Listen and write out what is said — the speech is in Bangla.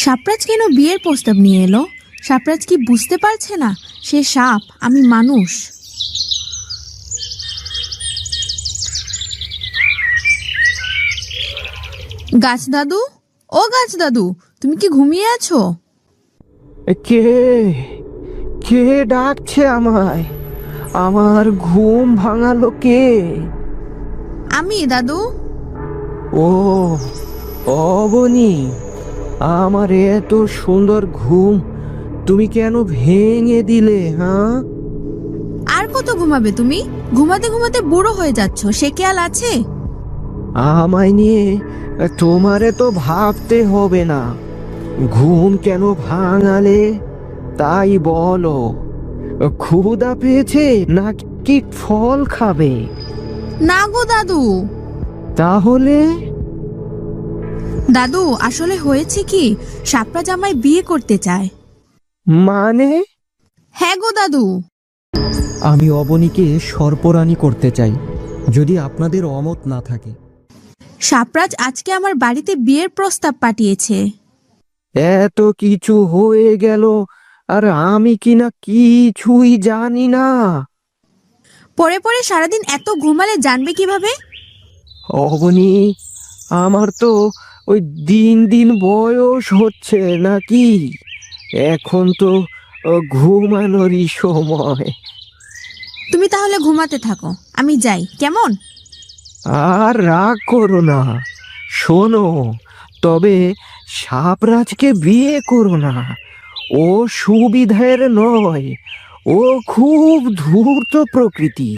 সাপরাজ কেন বিয়ের প্রস্তাব নিয়ে এলো? সাপরাজ কি বুঝতে পারছে না সে সাপ, আমি মানুষ? গাছ দাদু, ও গাছ দাদু, তুমি কি ঘুমিয়ে আছো? কে কে ডাকছে আমায়? আমার ঘুম ভাঙালো কে? আমি দাদু। ও অবনী, আমার এত সুন্দর ঘুম তুমি কেন ভেঙে দিলে? হ্যাঁ, আর কত ঘুমাবে তুমি? ঘুমাতে ঘুমাতে বুড়ো হয়ে যাচ্ছ, সে খেয়াল আছে? আমায় নিয়ে তোমারে তো ভাবতে হবে না। ঘুম কেন ভাঙালে তাই বলো। ক্ষুধা পেয়েছে নাকি ফল খাবে? না গো দাদু। তাহলে দাদু আসলে হয়েছে কি, সাপরাজ আমায় বিয়ে করতে চায়। মানে? হ্যাঁ গো দাদু। আমি অবনীকে সর্পরানী করতে চাই, যদি আপনাদের অমত না থাকে। সাপরাজ আজকে আমার বাড়িতে বিয়ের প্রস্তাব পাঠিয়েছে। এত কিছু হয়ে গেল আর আমি কিনা কিছুই জানি না। পরে পরে সারাদিন এত ঘুমালে জানবে কিভাবে? অবনী, আমার তো ওই দিন দিন বয়স হচ্ছে নাকি? এখন তো ঘুমানোরই সময়। তুমি তাহলে ঘুমাতে থাকো, আমি যাই, কেমন? আর রাগ করো না। শোনো, তবে সাপরাজকে বিয়ে করো না। ও সুবিধের নয়, ও খুব ধূর্ত প্রকৃতি।